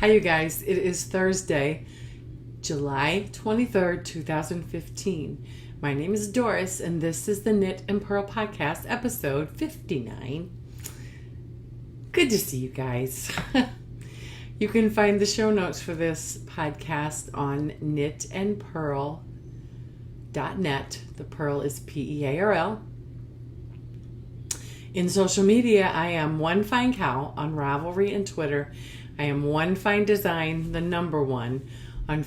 Hi, you guys. It is Thursday, July 23rd, 2015. My name is Doris, and this is the Knit and Purl Podcast, episode 59. Good to see you guys. You can find the show notes for this podcast on knitandpurl.net. The Purl is P-E-A-R-L. In social media, I am One Fine Cow on Ravelry and Twitter. I am One Fine Design, the number one, on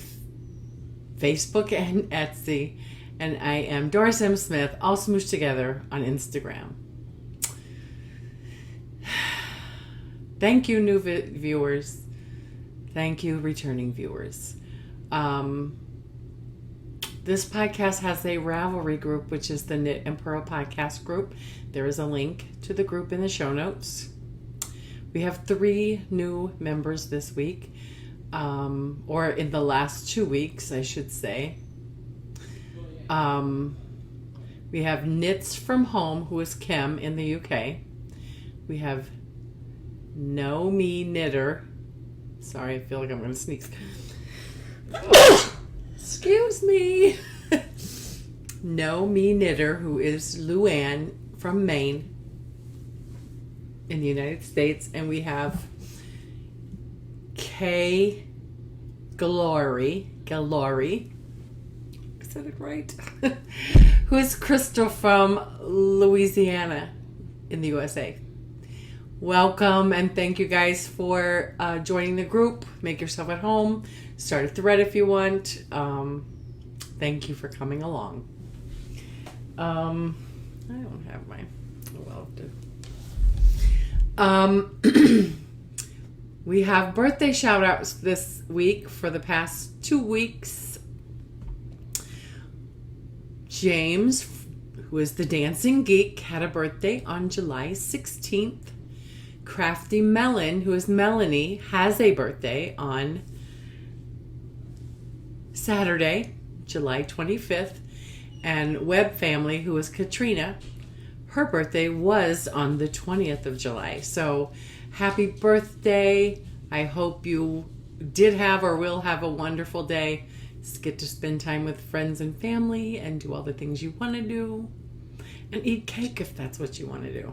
Facebook and Etsy. And I am Doris M. Smith, all smooshed together, on Instagram. Thank you, new viewers. Thank you, returning viewers. This podcast has a Ravelry group, which is the Knit and Purl Podcast group. There is a link to the group in the show notes. We have 3 new members this week, or in the last 2 weeks, I should say. We have Knits from Home, who is Kim in the UK. We have Know Me Knitter. Sorry, I feel like I'm going to sneeze. Excuse me. Know Me Knitter, who is Luann from Maine in the United States. And we have Kay Glory. I said it right. Who is Crystal from Louisiana in the USA. Welcome, and thank you guys for joining the group. Make yourself at home. Start a thread if you want. Thank you for coming along. I don't have my... Well, we have birthday shout-outs this week for the past 2 weeks. James, who is the Dancing Geek, had a birthday on July 16th. Crafty Melon, who is Melanie, has a birthday on Saturday, July 25th. And Web Family, who is Katrina, her birthday was on the 20th of July. So happy birthday. I hope you did have or will have a wonderful day. Just get to spend time with friends and family and do all the things you want to do. And eat cake if that's what you want to do.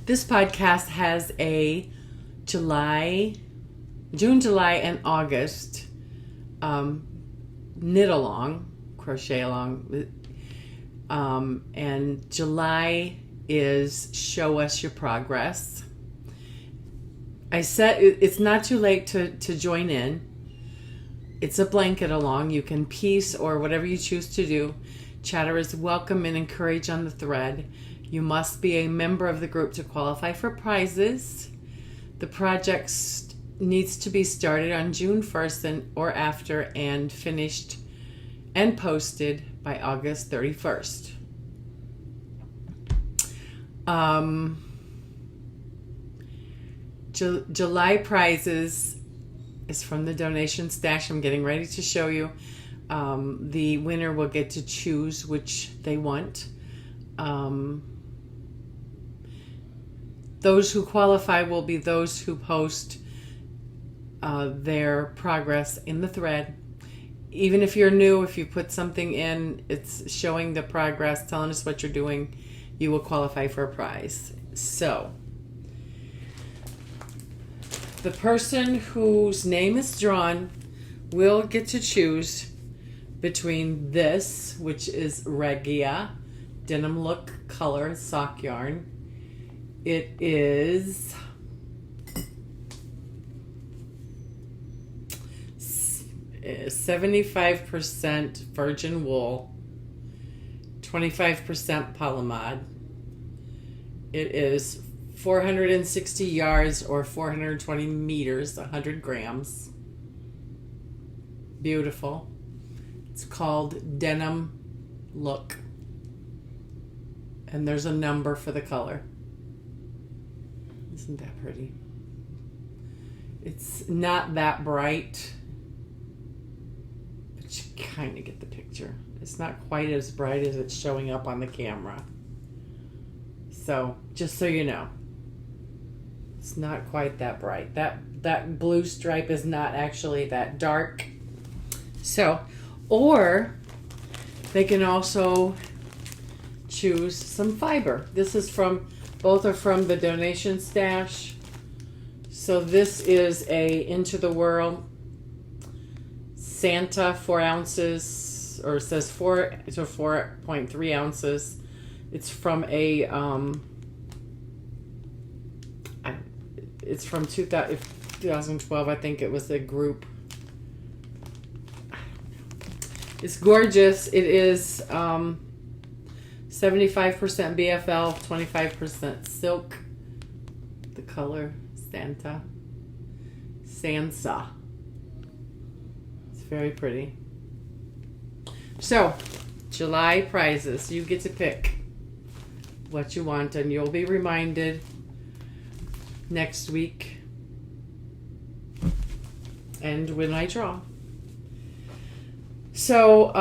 This podcast has a June, July, and August knit along, crochet along. And July is Show Us Your Progress. I said it's not too late to join in. It's a blanket along. You can piece or whatever you choose to do. Chatter is welcome and encouraged on the thread. You must be a member of the group to qualify for prizes. The project needs to be started on June 1st or after and finished and posted by August 31st. July prizes is from the donation stash. I'm getting ready to show you. The winner will get to choose which they want. Those who qualify will be those who post their progress in the thread. Even if you're new, if you put something in, it's showing the progress, telling us what you're doing, you will qualify for a prize. So, the person whose name is drawn will get to choose between this, which is Regia Denim Look Color Sock Yarn. It is 75% virgin wool, 25% polyamide. It is 460 yards or 420 meters, 100 grams. Beautiful. It's called Denim Look. And there's a number for the color. Isn't that pretty? It's not that bright, but you kind of get the picture. It's not quite as bright as it's showing up on the camera. So, just so you know. It's not quite that bright. That blue stripe is not actually that dark. So, or they can also choose some fiber. This is both are from the donation stash. So this is a Into the World Santa 4 ounces, or it says 4 to 4.3 ounces. It's from it's from 2012. I think it was a group. It's gorgeous. It is 75% BFL, 25% silk. The color Sansa. It's very pretty. So, July prizes. You get to pick what you want, and you'll be reminded next week and when I draw. So,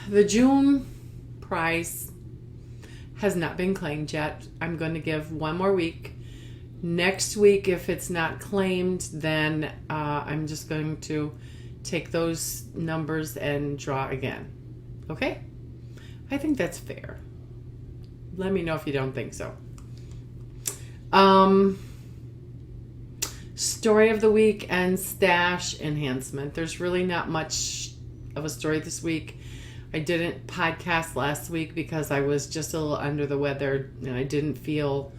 the June prize has not been claimed yet. I'm going to give one more week. Next week, if it's not claimed, then I'm just going to take those numbers and draw again. Okay? I think that's fair. Let me know if you don't think so. Story of the week and stash enhancement. There's really not much of a story this week. I didn't podcast last week because I was just a little under the weather, and I didn't do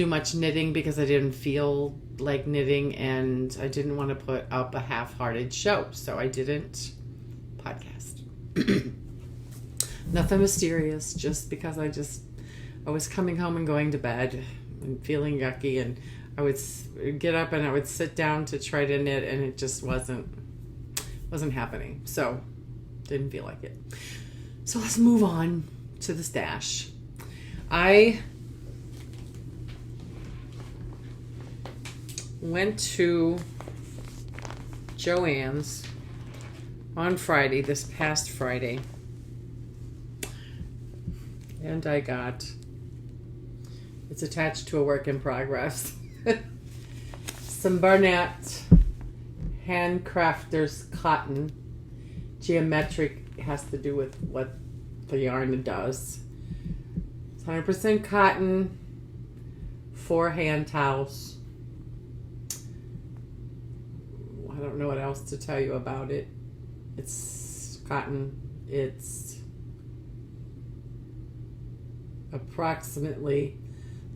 much knitting because I didn't feel like knitting, and I didn't want to put up a half-hearted show, so I didn't podcast. Nothing mysterious, just because I was coming home and going to bed and feeling yucky, and I would get up and I would sit down to try to knit, and it just wasn't happening. So didn't feel like it. So let's move on to the stash. I went to Joann's on Friday, this past Friday, and I got, it's attached to a work in progress, some Barnett Handcrafters cotton. Geometric has to do with what the yarn does. It's 100% cotton, 4 hand towels. I don't know what else to tell you about it. It's cotton. It's approximately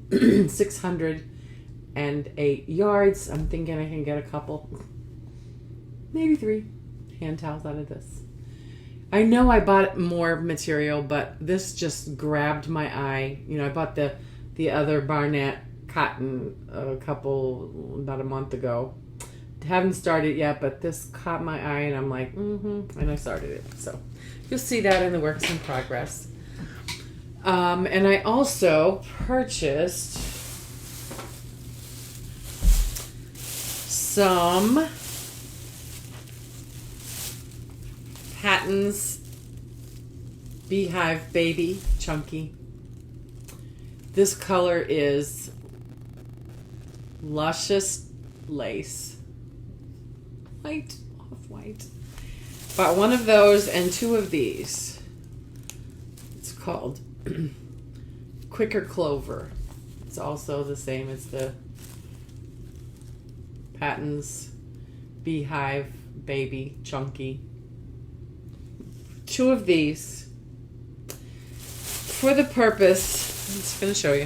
608 yards. I'm thinking I can get a couple, maybe 3 hand towels out of this. I know I bought more material, but this just grabbed my eye. You know, I bought the other Barnett cotton about a month ago. Haven't started yet, but this caught my eye, and I'm like, and I started it. So you'll see that in the works in progress. And I also purchased some Patton's Beehive Baby Chunky. This color is Luscious Lace. White, off-white. Bought one of those and 2 of these. It's called Quicker Clover. It's also the same as the Patton's Beehive Baby Chunky. 2 of these for the purpose, I'm just going to show you.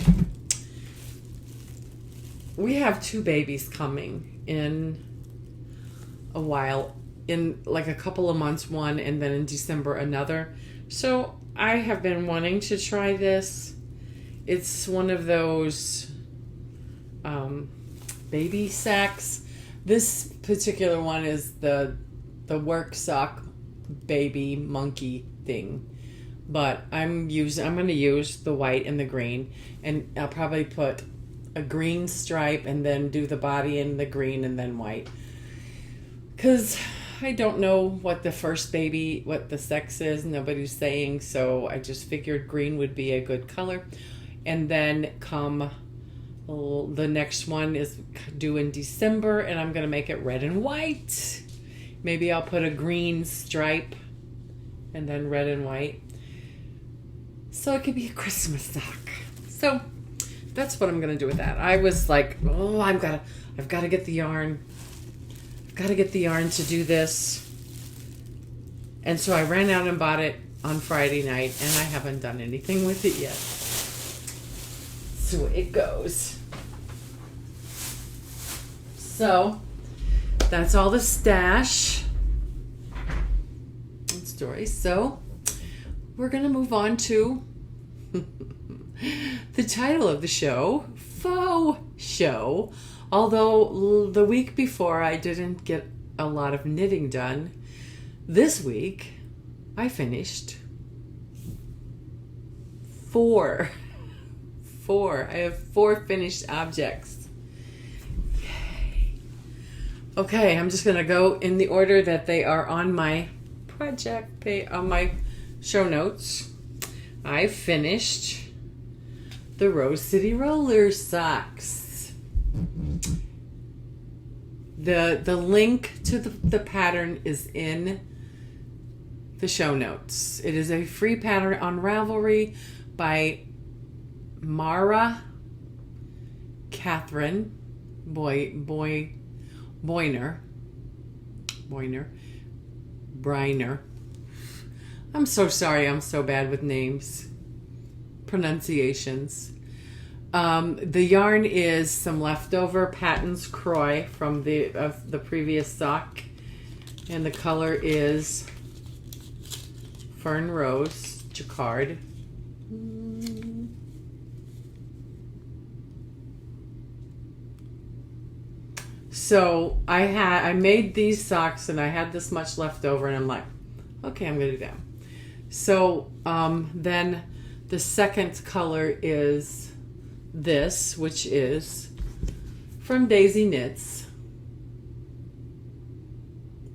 We have 2 babies coming in a while, in like a couple of months, one, and then in December another. So I have been wanting to try this. It's one of those baby sacks. This particular one is the work sock baby monkey thing, but I'm going to use the white and the green, and I'll probably put a green stripe and then do the body in the green and then white, because I don't know what the first baby, what the sex is. Nobody's saying, so I just figured green would be a good color. And then come The next one is due in December, and I'm going to make it red and white. Maybe I'll put a green stripe and then red and white. So it could be a Christmas sock. So that's what I'm going to do with that. I was like, oh, I've got to get the yarn. I've got to get the yarn to do this. And so I ran out and bought it on Friday night, and I haven't done anything with it yet. So it goes. So that's all the stash and stories. So we're going to move on to the title of the show, Faux Show. Although the week before I didn't get a lot of knitting done, this week I finished four. I have 4 finished objects. Yay. Okay, I'm just going to go in the order that they are on my project page, on my show notes. I finished the Rose City Roller socks. The link to the pattern is in the show notes. It is a free pattern on Ravelry by Mara Catherine Briner. I'm so sorry, I'm so bad with names, pronunciations. The yarn is some leftover Patton's Croy from the previous sock, and the color is Fern Rose Jacquard. So I made these socks and I had this much left over, and I'm like, okay, I'm gonna do that. So then the second color is this, which is from Daisy Knits.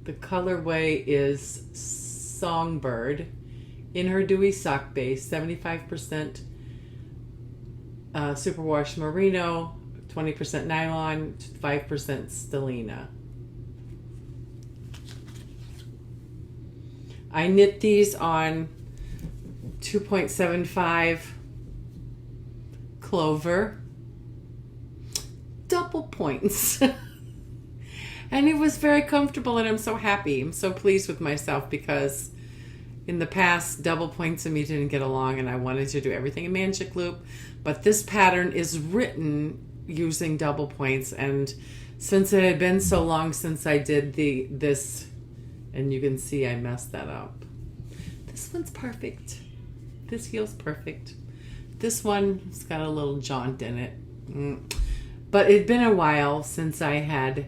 The colorway is Songbird in her dewy sock base, 75% superwash merino, 20% nylon, 5% stellina. I knit these on 2.75 clover, double points. And it was very comfortable, and I'm so happy. I'm so pleased with myself, because in the past, double points and me didn't get along, and I wanted to do everything in Manchic loop. But this pattern is written using double points, and since it had been so long since I did this, and you can see I messed that up. This one's perfect. This feels perfect. This one's got a little jaunt in it. But it'd been a while since I had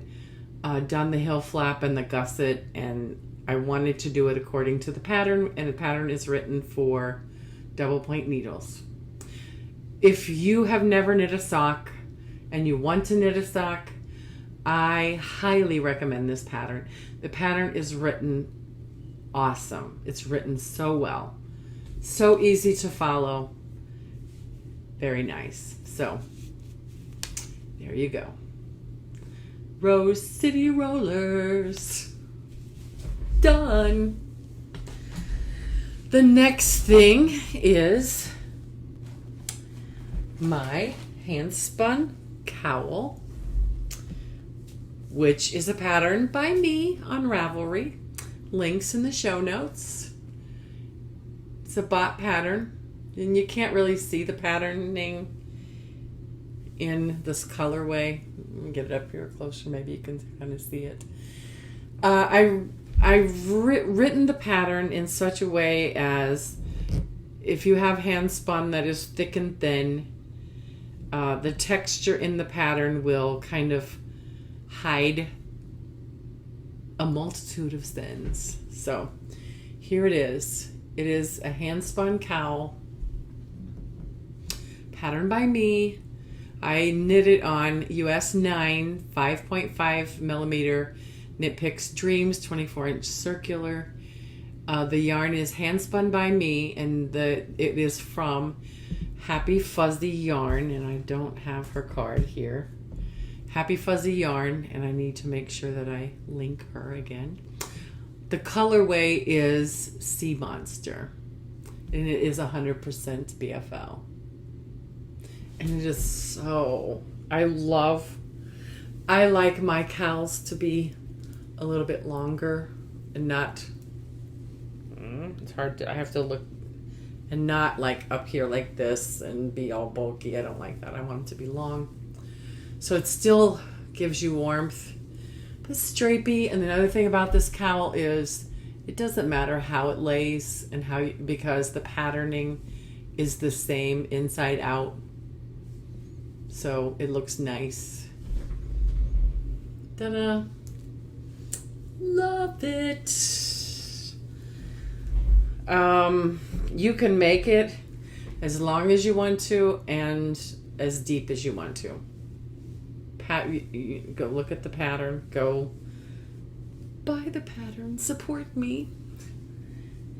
done the heel flap and the gusset, and I wanted to do it according to the pattern, and the pattern is written for double point needles. If you have never knit a sock and you want to knit a sock, I highly recommend this pattern. The pattern is written awesome. It's written so well. So easy to follow. Very nice. So, there you go. Rose City Rollers. Done. The next thing is my Handspun Cowl, which is a pattern by me on Ravelry. Links in the show notes. It's a bot pattern, and you can't really see the patterning in this colorway. Let me get it up here closer, maybe you can kind of see it. I've written the pattern in such a way as, if you have hand spun that is thick and thin, the texture in the pattern will kind of hide a multitude of sins. So here it is. It is a Handspun cowl, pattern by me. I knit it on US 9 5.5 millimeter Knit Picks Dreams 24-inch circular. The yarn is Handspun by me, and it is from Happy Fuzzy Yarn, and I don't have her card here. Happy Fuzzy Yarn, and I need to make sure that I link her again. The colorway is Sea Monster, and it is 100% BFL. And it is so, I like my cowls to be a little bit longer and not, it's hard to, I have to look, and not like up here like this and be all bulky. I don't like that. I want them to be long. So it still gives you warmth, but it's drapey. And the other thing about this cowl is it doesn't matter how it lays and how because the patterning is the same inside out. So it looks nice. Ta-da. Love it. You can make it as long as you want to and as deep as you want to. You go look at the pattern. Go buy the pattern. Support me.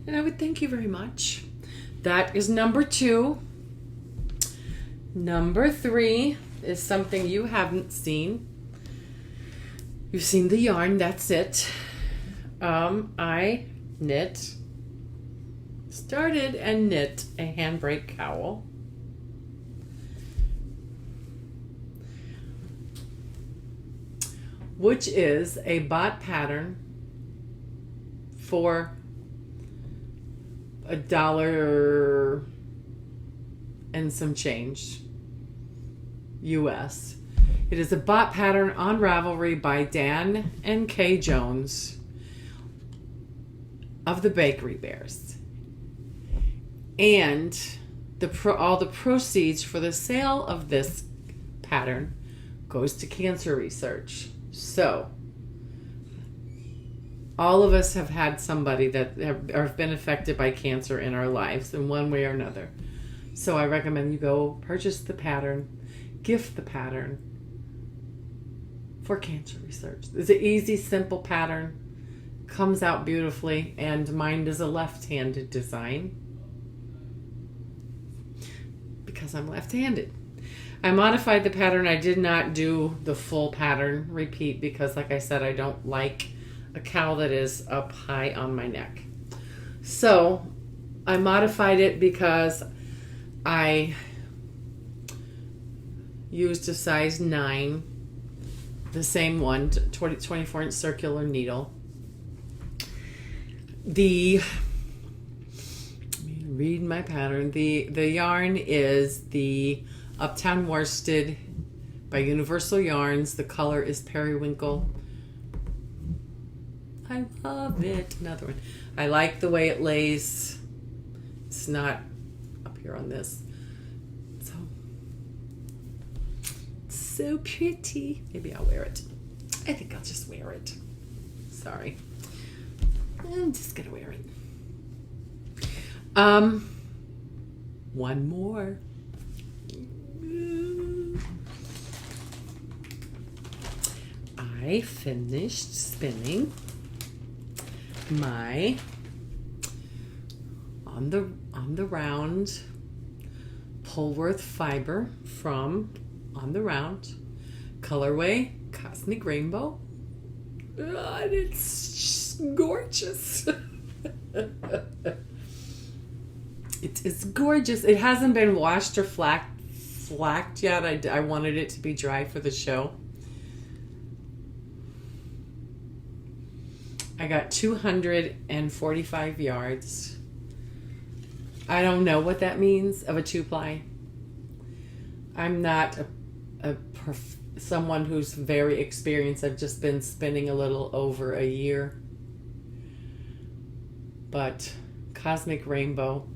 And I would thank you very much. That is number 2. Number 3 is something you haven't seen. You've seen the yarn. That's it. I started and knit a Handbrake Cowl. Which is a bot pattern for $1 and some change US. It is a bot pattern on Ravelry by Dan and Kay Jones of the Bakery Bears. And all the proceeds for the sale of this pattern goes to cancer research. So, all of us have had somebody that have been affected by cancer in our lives in one way or another. So I recommend you go purchase the pattern, gift the pattern for cancer research. It's an easy, simple pattern, comes out beautifully, and mine is a left-handed design because I'm left-handed. I modified the pattern. I did not do the full pattern repeat because, like I said, I don't like a cowl that is up high on my neck. So I modified it because I used a size 9, the same one, 24-inch circular needle. Let me read my pattern. The yarn is the Uptown Worsted by Universal Yarns. The color is Periwinkle. I love it. Another one. I like the way it lays. It's not up here on this. So pretty. Maybe I'll wear it. I think I'll just wear it. Sorry. I'm just gonna wear it. One more. I finished spinning my on the round Polworth fiber from On the Round, colorway Cosmic Rainbow. And it's gorgeous. It is gorgeous. It hasn't been washed or flacked yet. I wanted it to be dry for the show. I got 245 yards. I don't know what that means of a 2-ply. I'm not someone who's very experienced. I've just been spinning a little over a year. But Cosmic Rainbow,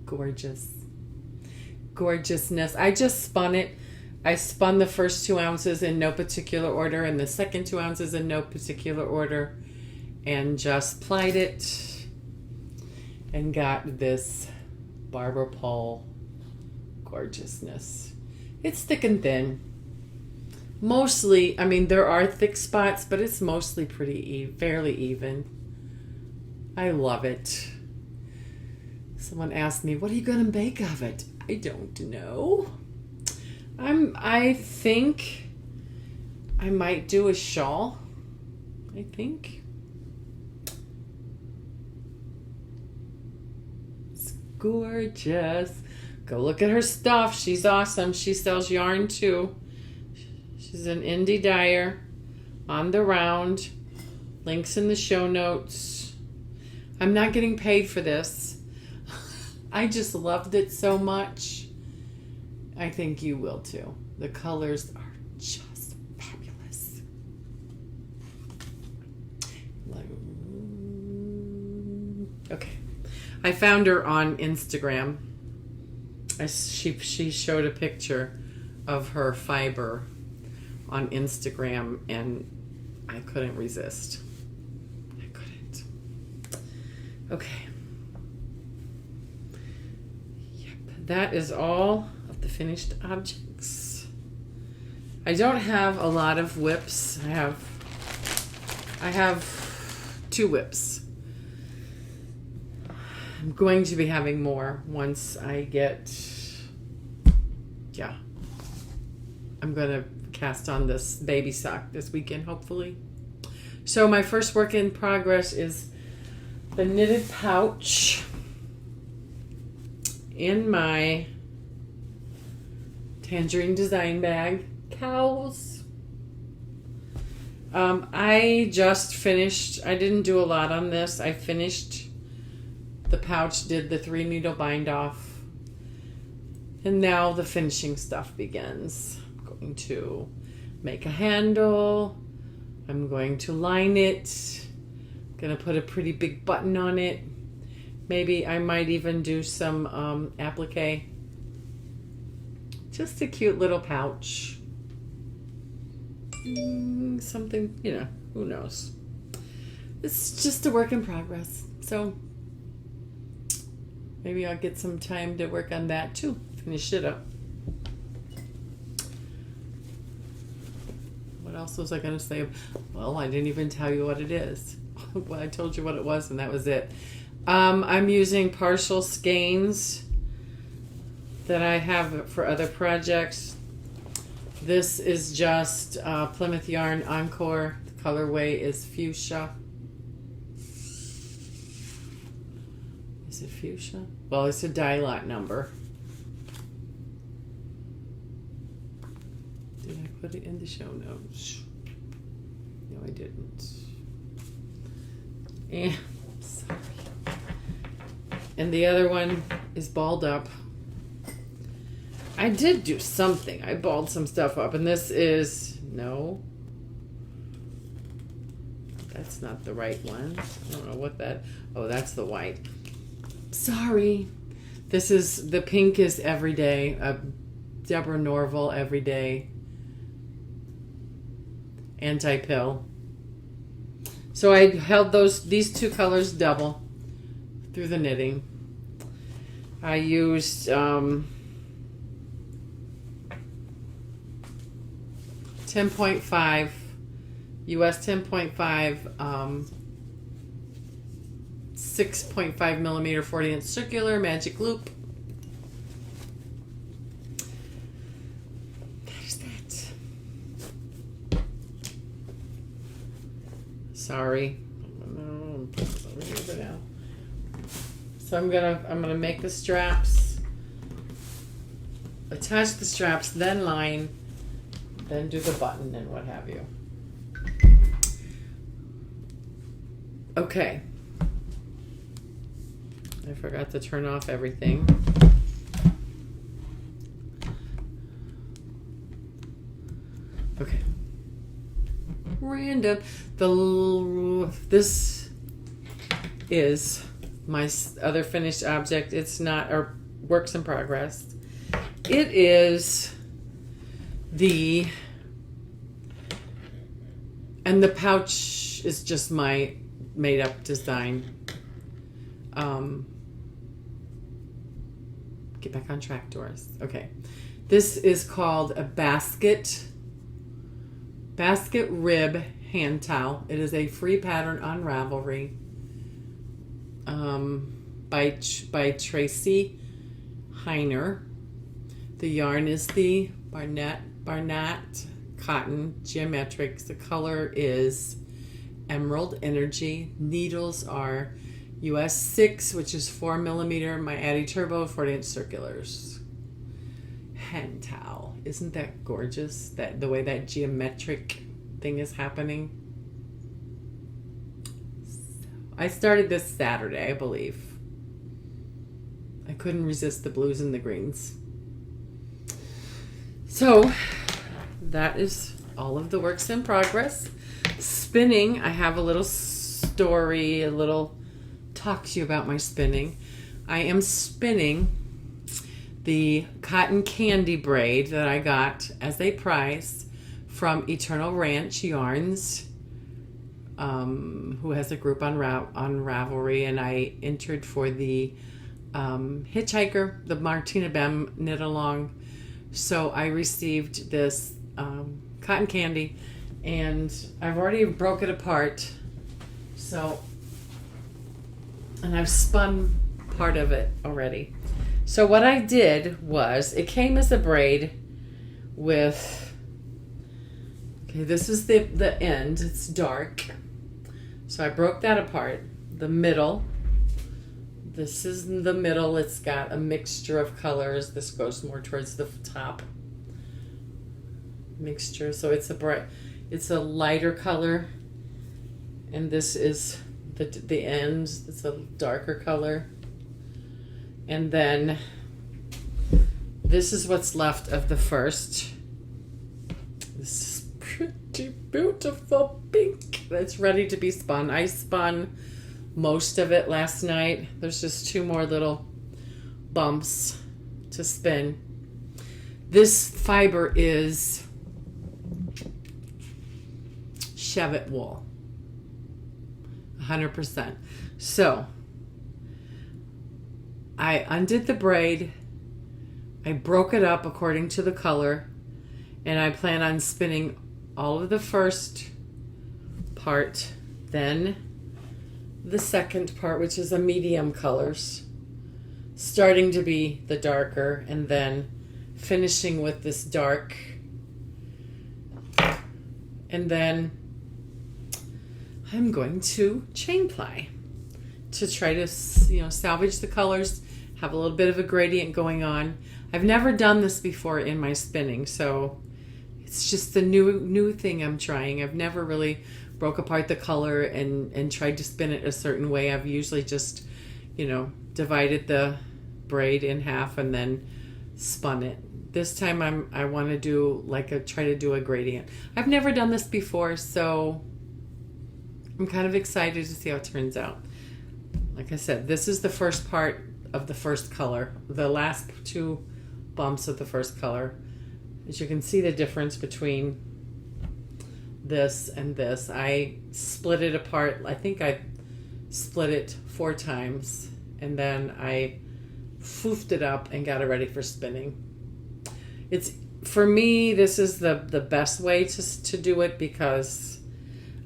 gorgeous. Gorgeousness. I just spun it. I spun the first 2 ounces in no particular order and the second 2 ounces in no particular order and just plied it and got this barber pole gorgeousness. It's thick and thin. Mostly, I mean, there are thick spots, but it's mostly fairly even. I love it. Someone asked me, what are you going to make of it? I don't know. I think I might do a shawl. I think. It's gorgeous. Go look at her stuff. She's awesome. She sells yarn too. She's an indie dyer. On the Round. Links in the show notes. I'm not getting paid for this. I just loved it so much. I think you will too. The colors are just fabulous. Okay. I found her on Instagram. She showed a picture of her fiber on Instagram, and I couldn't resist. I couldn't. Okay. Yep, that is all of the finished objects. I don't have a lot of whips. I have 2 whips. I'm going to be having more once I get, I'm going to cast on this baby sock this weekend, hopefully. So my first work in progress is the knitted pouch in my Tangerine Design bag. Cowls. I just finished, I didn't do a lot on this. I finished the pouch, did the 3 needle bind off, and now the finishing stuff begins. I'm going to make a handle. I'm going to line it. I'm going to put a pretty big button on it. Maybe I might even do some applique. Just a cute little pouch. Something, who knows. It's just a work in progress. So maybe I'll get some time to work on that too. Finish it up. What else was I going to say? Well, I didn't even tell you what it is. Well, I told you what it was, and that was it. I'm using partial skeins that I have for other projects. This is just Plymouth Yarn Encore. The colorway is fuchsia. Is it fuchsia? Well, it's a dye lot number. Did I put it in the show notes? No, I didn't. Sorry. And the other one is balled up. I did do something. I balled some stuff up, and this is, no. That's not the right one. I don't know what that, oh, that's the white. Sorry. This is, the pink is Everyday, Deborah Norville Everyday anti-pill. So I held these 2 colors double through the knitting. I used $10.5 US 10.5 6.5 millimeter 40-inch circular magic loop. There's that. Sorry. So I'm gonna make the straps, attach the straps, then line, then do the button and what have you. Okay. I forgot to turn off everything. Okay. Random. This is my other finished object. It's not, or works in progress. It is and the pouch is just my made up design. Get back on track, Doris. Okay. This is called a basket rib hand towel. It is a free pattern on Ravelry. by Tracy Heiner. The yarn is the Barnett Cotton Geometric. The color is Emerald Energy. Needles are US 6, which is 4mm. My Addy Turbo 40-inch circulars. Hand towel. Isn't that gorgeous? That the way that geometric thing is happening. I started this Saturday, I believe. I couldn't resist the blues and the greens. So that is all of the works in progress. Spinning, I have a little story, a little talk to you about my spinning. I am spinning the cotton candy braid that I got as a prize from Eternal Ranch Yarns, who has a group on Ravelry, and I entered for the Hitchhiker, the Martina Bem knit along. So I received this cotton candy, and I've already broke it apart. So, and I've spun part of it already. So what I did was, it came as a braid with, okay, this is the end, it's dark. So I broke that apart. The middle, this is the middle, it's got a mixture of colors. This goes more towards the top. Mixture, so it's a lighter color, and this is the end, it's a darker color. And then this is what's left of the first. This is pretty beautiful pink that's ready to be spun. I spun most of it last night. There's just 2 more little bumps to spin. This fiber is Cheviot wool, 100%. So I undid the braid, I broke it up according to the color, and I plan on spinning all of the first part, then the second part, which is a medium colors, starting to be the darker, and then finishing with this dark. And then I'm going to chain ply to try to, salvage the colors, have a little bit of a gradient going on. I've never done this before in my spinning, so it's just the new thing I'm trying. I've never really broke apart the color and tried to spin it a certain way. I've usually just, divided the braid in half and then spun it. This time I want to do try to do a gradient. I've never done this before, so I'm kind of excited to see how it turns out. Like I said, this is the first part of the first color, the last 2 bumps of the first color. As you can see the difference between this and this. I split it apart. I think I split it 4 times, and then I foofed it up and got it ready for spinning. It's, for me, this is the best way to do it, because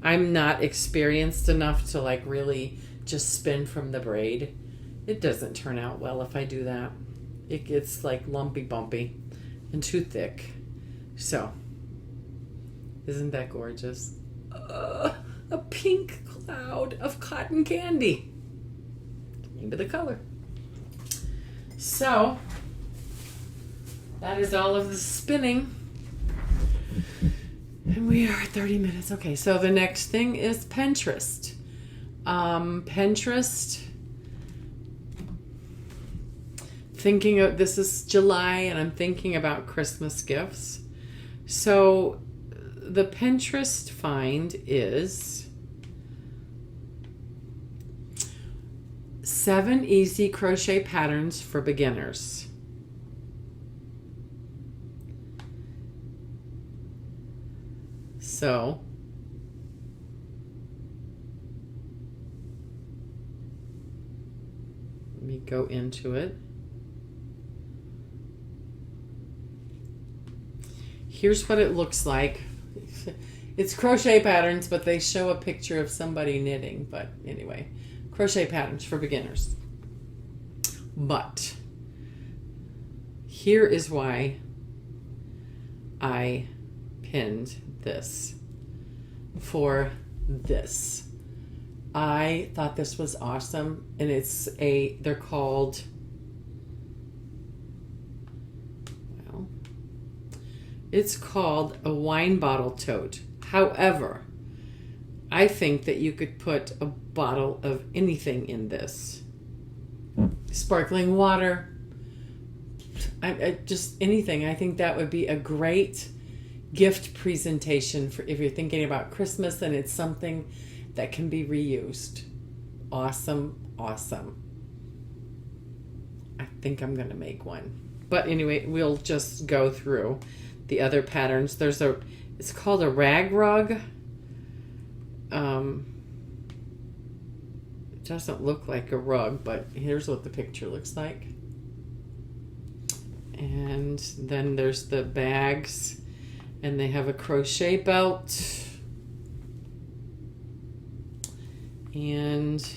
I'm not experienced enough to really just spin from the braid. It doesn't turn out well if I do that. It gets lumpy bumpy and too thick. So, isn't that gorgeous? A pink cloud of cotton candy. Into the color. So, that is all of the spinning. And we are at 30 minutes. Okay, so the next thing is Pinterest. Pinterest. This is July, and I'm thinking about Christmas gifts. So the Pinterest find is 7 easy crochet patterns for beginners. So let me go into it. Here's what it looks like. It's crochet patterns, but they show a picture of somebody knitting. But anyway, crochet patterns for beginners. But here is why I pinned this for this. I thought this was awesome, and they're called, it's called a wine bottle tote. However, I think that you could put a bottle of anything in this. Sparkling water, just anything. I think that would be a great gift presentation for if you're thinking about Christmas and it's something that can be reused. Awesome, awesome. I think I'm going to make one. But anyway, we'll just go through the other patterns. It's called a rag rug. It doesn't look like a rug, but here's what the picture looks like. And then there's the bags, and they have a crochet belt and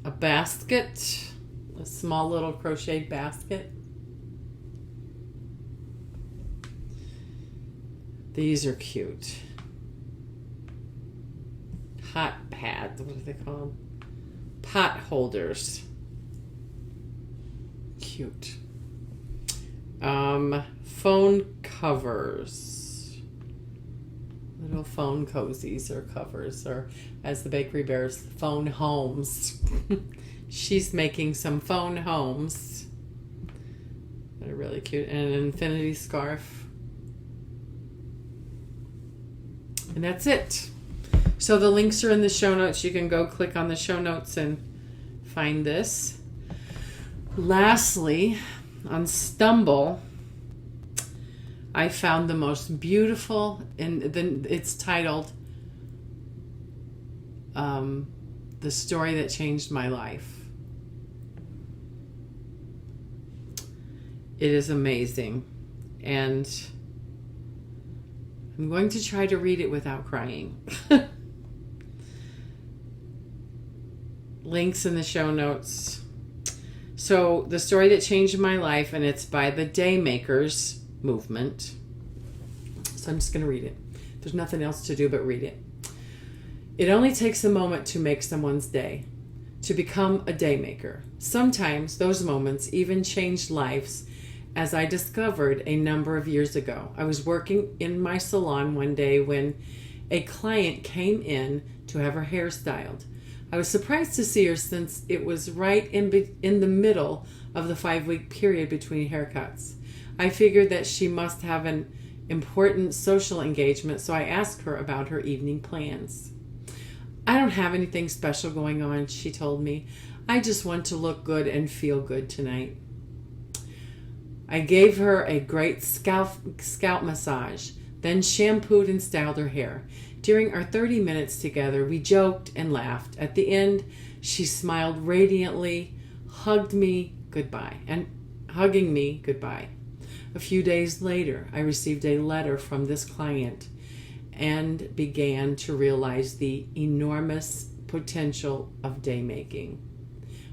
a basket, a small little crocheted basket. These are cute. Hot pads, what are they called? Pot holders. Cute. Phone covers. Little phone cozies or covers, or as the Bakery Bears, phone homes. She's making some phone homes. They're really cute. And an infinity scarf. And that's it. So the links are in the show notes. You can go click on the show notes and find this. Lastly, on Stumble, I found the most beautiful, and then it's titled The Story That Changed My Life. It is amazing, and I'm going to try to read it without crying. Links in the show notes. So, The Story That Changed My Life, and it's by the Daymakers movement. So I'm just going to read it. There's nothing else to do but read it. It only takes a moment to make someone's day, to become a daymaker. Sometimes those moments even changed lives, as I discovered a number of years ago. I was working in my salon one day when a client came in to have her hair styled. I was surprised to see her since it was right in the middle of the 5-week period between haircuts. I figured that she must have an important social engagement, so I asked her about her evening plans. I don't have anything special going on, she told me. I just want to look good and feel good tonight. I gave her a great scalp massage, then shampooed and styled her hair. During our 30 minutes together, we joked and laughed. At the end, she smiled radiantly, hugging me goodbye. A few days later, I received a letter from this client and began to realize the enormous potential of daymaking.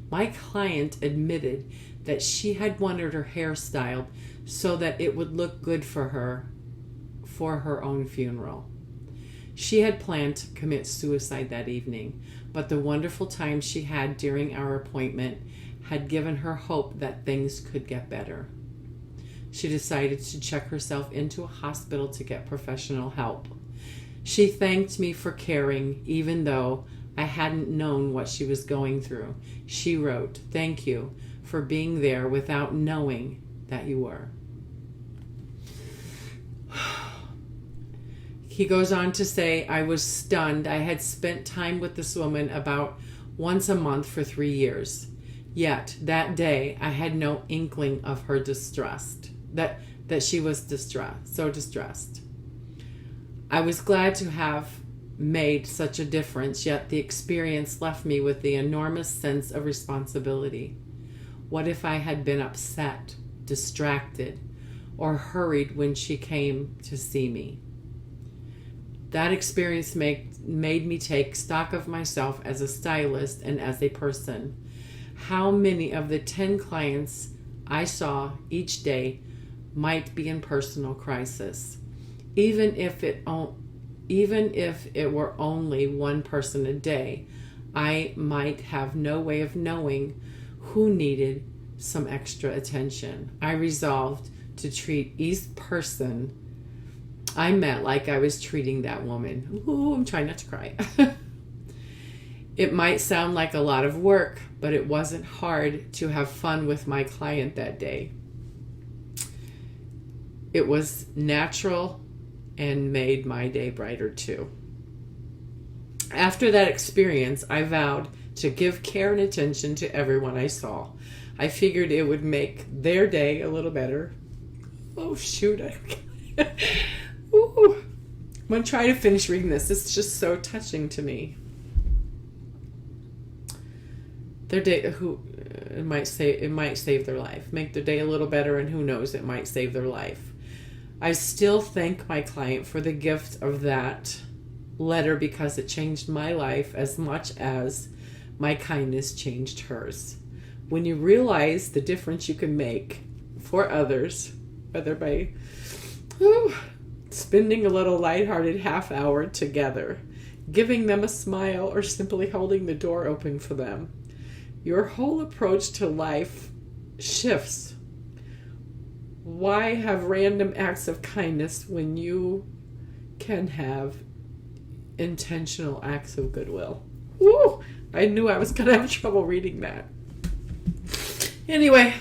My client admitted that she had wanted her hair styled so that it would look good for her own funeral. She had planned to commit suicide that evening, but the wonderful time she had during our appointment had given her hope that things could get better. She decided to check herself into a hospital to get professional help. She thanked me for caring, even though I hadn't known what she was going through. She wrote, "Thank you for being there without knowing that you were." He goes on to say, "I was stunned. I had spent time with this woman about once a month for 3 years. Yet that day I had no inkling of her distrust, that she was so distressed. I was glad to have made such a difference, yet the experience left me with the enormous sense of responsibility. What if I had been upset, distracted, or hurried when she came to see me? That experience made me take stock of myself as a stylist and as a person. how many of the 10 clients I saw each day might be in personal crisis. Even if it were only one person a day, I might have no way of knowing who needed some extra attention. I resolved to treat each person I met like I was treating that woman. Ooh, I'm trying not to cry. It might sound like a lot of work, but it wasn't hard to have fun with my client that day. It was natural and made my day brighter too. After that experience, I vowed to give care and attention to everyone I saw. I figured it would make their day a little better. Oh, shoot. Ooh. I'm going to try to finish reading this. It's just so touching to me. Their day, it might save their life. Make their day a little better, and who knows, it might save their life. I still thank my client for the gift of that letter because it changed my life as much as my kindness changed hers. When you realize the difference you can make for others, whether by spending a little lighthearted half hour together, giving them a smile, or simply holding the door open for them, your whole approach to life shifts. Why have random acts of kindness when you can have intentional acts of goodwill? Woo! I knew I was going to have trouble reading that. Anyway,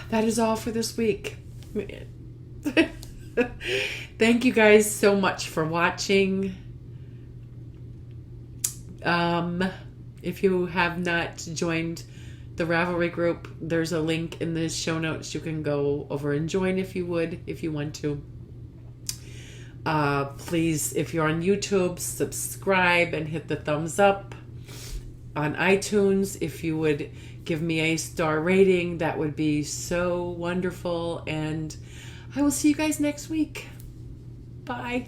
that is all for this week. Thank you guys so much for watching. If you have not joined the Ravelry group, there's a link in the show notes. You can go over and join if you want to. Please, if you're on YouTube, subscribe and hit the thumbs up. On iTunes, if you would give me a star rating, that would be so wonderful. And I will see you guys next week. Bye.